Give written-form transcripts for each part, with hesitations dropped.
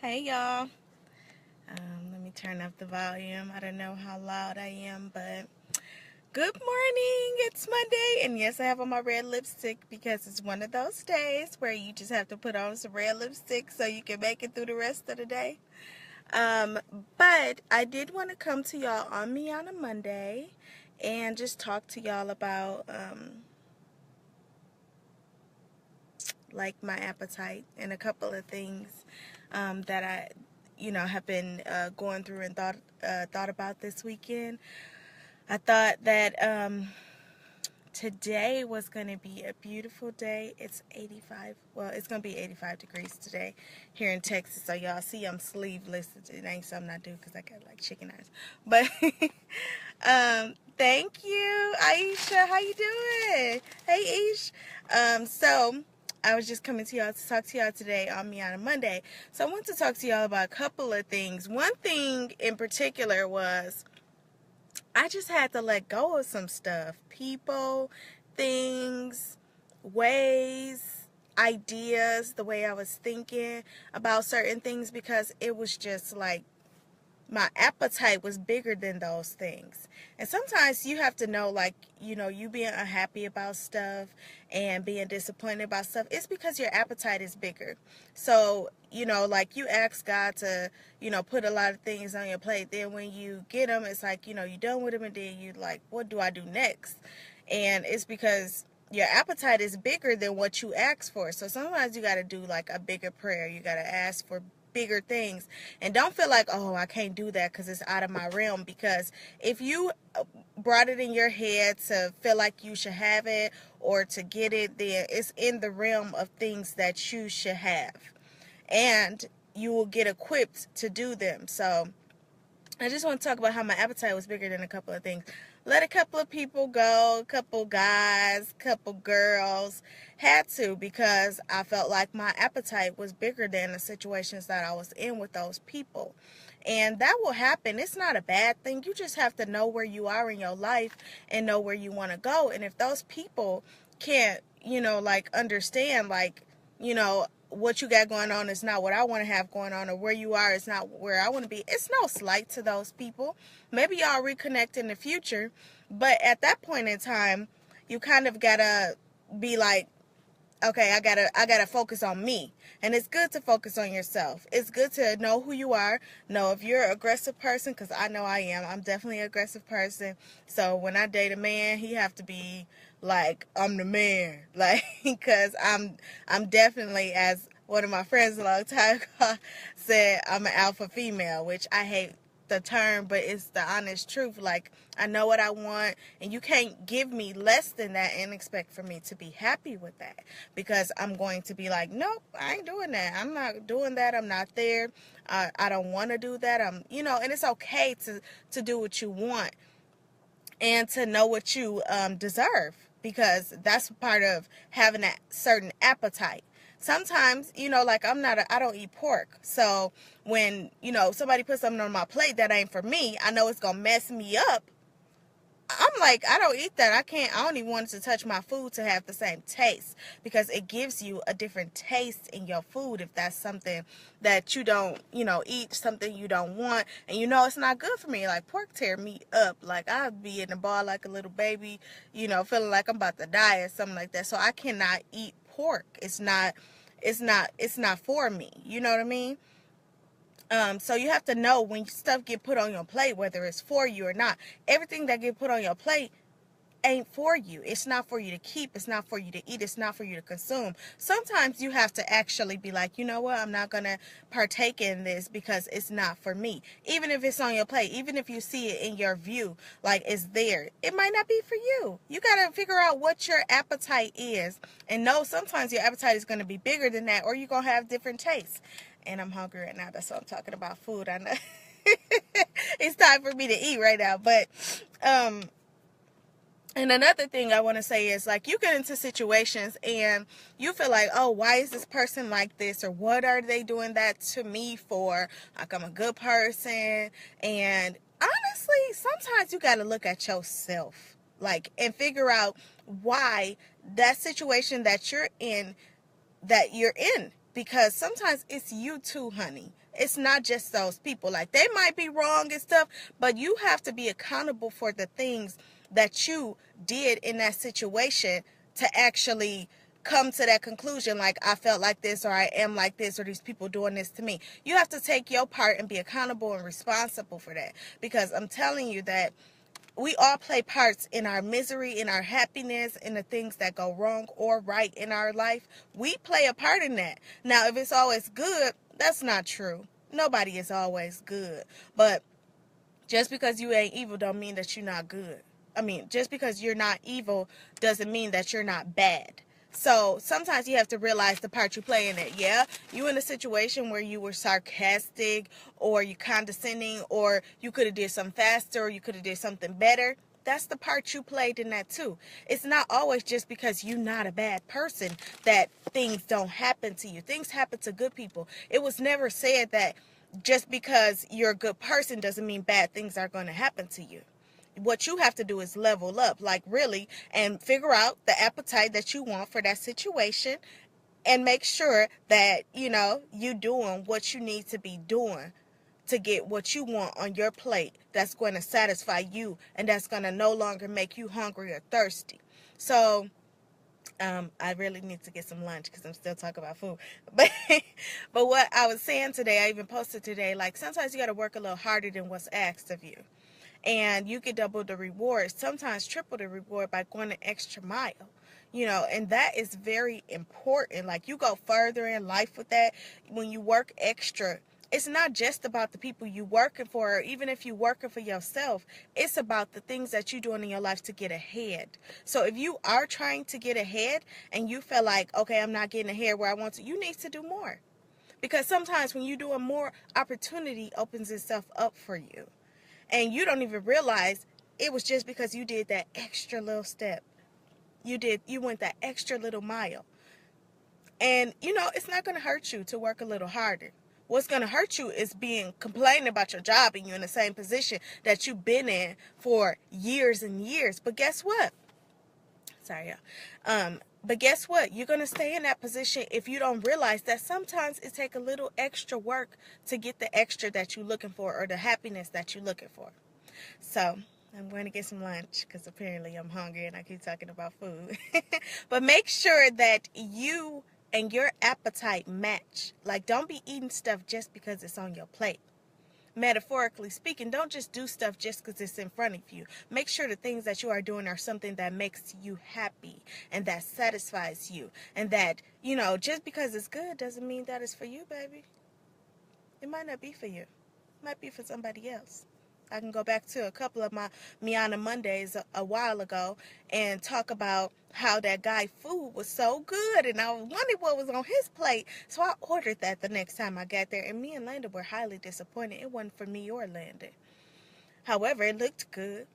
Hey y'all. Let me turn up the volume. I don't know how loud I am, but good morning. It's Monday, and yes, I have on my red lipstick because it's one of those days where you just have to put on some red lipstick so you can make it through the rest of the day. Um, but I did want to come to y'all on Me on a Monday and just talk to y'all about like my appetite and a couple of things that I have been going through and thought about this weekend. I thought that today was going to be a beautiful day. It's 85. Well, it's going to be 85 degrees today here in Texas. So y'all see I'm sleeveless. It ain't something I do because I got like chicken eyes. But thank you, Aisha. How you doing? Hey, Ish. So I was just coming to y'all to talk to y'all today on Me on a Monday. So I want to talk to y'all about a couple of things. One thing in particular was I just had to let go of some stuff. People, things, ways, ideas, the way I was thinking about certain things because it was just like my appetite was bigger than those things. And sometimes you have to know, like, you being unhappy about stuff and being disappointed about stuff, it's because your appetite is bigger. So, like you ask God to, put a lot of things on your plate. Then when you get them, it's like, you're done with them. And then you like, what do I do next? And it's because your appetite is bigger than what you ask for. So sometimes you got to do like a bigger prayer. You got to ask for bigger things, and don't feel like, oh, I can't do that because it's out of my realm. Because if you brought it in your head to feel like you should have it or to get it, then it's in the realm of things that you should have, and you will get equipped to do them. So I just want to talk about how my appetite was bigger than a couple of things. Let a couple of people go, a couple guys, a couple girls. Had to, because I felt like my appetite was bigger than the situations that I was in with those people. And that will happen. It's not a bad thing. You just have to know where you are in your life and know where you want to go. And if those people can't, like understand, like, what you got going on is not what I want to have going on, or where you are is not where I want to be. It's no slight to those people. Maybe y'all reconnect in the future, but at that point in time, you kind of gotta be like, okay, I gotta focus on me. And it's good to focus on yourself. It's good to know who you are, know if you're an aggressive person, because I know I am. I'm definitely an aggressive person. So when I date a man, he have to be like, I'm the man, like, because I'm definitely, as one of my friends a long time ago said, I'm an alpha female, which I hate the term, but it's the honest truth. Like, I know what I want, and you can't give me less than that and expect for me to be happy with that, because I'm going to be like, nope, I ain't doing that. I'm not doing that. I'm not there. I don't want to do that. And it's okay to do what you want and to know what you deserve, because that's part of having a certain appetite. Sometimes, like I don't eat pork. So when, somebody puts something on my plate that ain't for me, I know it's going to mess me up. I'm like, I don't eat that. I don't even want to touch my food to have the same taste, because it gives you a different taste in your food if that's something that you don't, eat, something you don't want, and it's not good for me. Like, pork tear me up. Like, I'd be in the bar like a little baby, feeling like I'm about to die or something like that. So I cannot eat pork. It's not for me. You know what I mean? So you have to know when stuff get put on your plate, whether it's for you or not. Everything that get put on your plate ain't for you. It's not for you to keep. It's not for you to eat. It's not for you to consume. Sometimes you have to actually be like, you know what? I'm not going to partake in this because it's not for me. Even if it's on your plate, even if you see it in your view, like it's there, it might not be for you. You got to figure out what your appetite is, and know sometimes your appetite is going to be bigger than that, or you're going to have different tastes. And I'm hungry right now. That's why I'm talking about food. I know it's time for me to eat right now. But, and another thing I want to say is, like, you get into situations and you feel like, oh, why is this person like this? Or what are they doing that to me for? Like, I'm a good person. And honestly, sometimes you got to look at yourself, like, and figure out why that situation that you're in because sometimes it's you too, honey. It's not just those people. Like, they might be wrong and stuff, but you have to be accountable for the things that you did in that situation to actually come to that conclusion. Like, I felt like this, or I am like this, or these people doing this to me. You have to take your part and be accountable and responsible for that, because I'm telling you that we all play parts in our misery, in our happiness, in the things that go wrong or right in our life. We play a part in that. Now, if it's always good, that's not true. Nobody is always good. But just because you ain't evil don't mean that you're not good. I mean, just because you're not evil doesn't mean that you're not bad. So sometimes you have to realize the part you play in it. Yeah, you in a situation where you were sarcastic, or you condescending, or you could have did something faster, or you could have did something better. That's the part you played in that too. It's not always just because you're not a bad person that things don't happen to you. Things happen to good people. It was never said that just because you're a good person doesn't mean bad things are going to happen to you. What you have to do is level up, like, really, and figure out the appetite that you want for that situation, and make sure that, you doing what you need to be doing to get what you want on your plate that's going to satisfy you, and that's going to no longer make you hungry or thirsty. So I really need to get some lunch because I'm still talking about food. But what I was saying today, I even posted today, like, sometimes you got to work a little harder than what's asked of you. And you get double the reward, sometimes triple the reward, by going an extra mile. And that is very important. Like, you go further in life with that when you work extra. It's not just about the people you working for, or even if you working for yourself. It's about the things that you're doing in your life to get ahead. So if you are trying to get ahead and you feel like, okay, I'm not getting ahead where I want to, you need to do more. Because sometimes when you're doing more, opportunity opens itself up for you. And you don't even realize it was just because you did that extra little step. You went that extra little mile. And, it's not going to hurt you to work a little harder. What's going to hurt you is complaining about your job, and you're in the same position that you've been in for years and years. But guess what? Sorry, y'all. But guess what? You're going to stay in that position if you don't realize that sometimes it takes a little extra work to get the extra that you're looking for, or the happiness that you're looking for. So I'm going to get some lunch because apparently I'm hungry and I keep talking about food. But make sure that you and your appetite match. Like, don't be eating stuff just because it's on your plate. Metaphorically speaking, don't just do stuff just because it's in front of you. Make sure the things that you are doing are something that makes you happy and that satisfies you. And that, just because it's good doesn't mean that it's for you, baby. It might not be for you. It might be for somebody else. I can go back to a couple of my MejuanaMondays a while ago and talk about how that guy food was so good, and I wondered what was on his plate. So I ordered that the next time I got there, and me and Landon were highly disappointed. It wasn't for me or Landon. However, it looked good.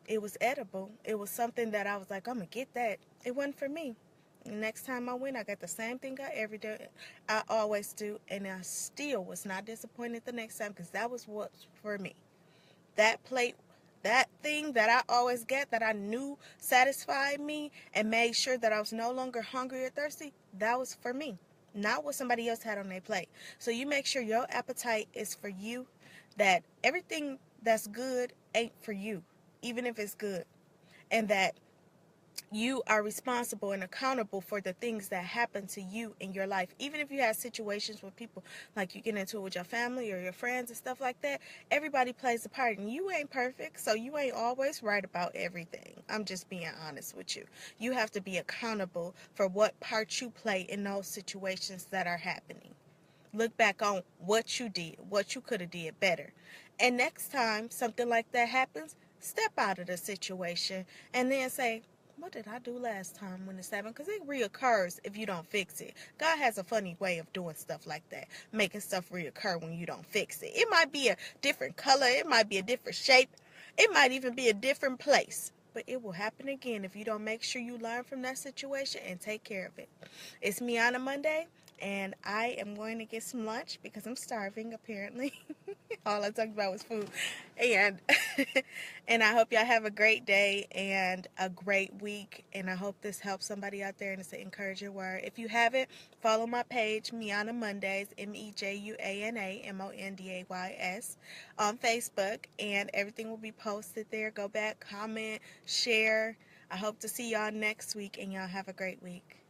It was edible. It was something that I was like, I'm going to get that. It wasn't for me. The next time I went, I got the same thing I always do, and I still was not disappointed the next time, because that was what's for me. That plate, that thing that I always get, that I knew satisfied me and made sure that I was no longer hungry or thirsty, that was for me, not what somebody else had on their plate. So you make sure your appetite is for you, that everything that's good ain't for you, even if it's good, and that you are responsible and accountable for the things that happen to you in your life. Even if you have situations with people, like you get into it with your family or your friends and stuff like that, everybody plays a part, and you ain't perfect, so you ain't always right about everything. I'm just being honest with you. You have to be accountable for what part you play in those situations that are happening. Look back on what you did, what you could have did better. And next time something like that happens, step out of the situation and then say, what did I do last time when this happened? Because it reoccurs if you don't fix it. God has a funny way of doing stuff like that, making stuff reoccur when you don't fix it. It might be a different color. It might be a different shape. It might even be a different place. But it will happen again if you don't make sure you learn from that situation and take care of it. It's MejuanaMonday. And I am going to get some lunch because I'm starving, apparently. All I talked about was food. And and I hope y'all have a great day and a great week. And I hope this helps somebody out there and it's an encouraging word. If you haven't, follow my page, MejuanaMondays, MejuanaMondays, on Facebook. And everything will be posted there. Go back, comment, share. I hope to see y'all next week, and y'all have a great week.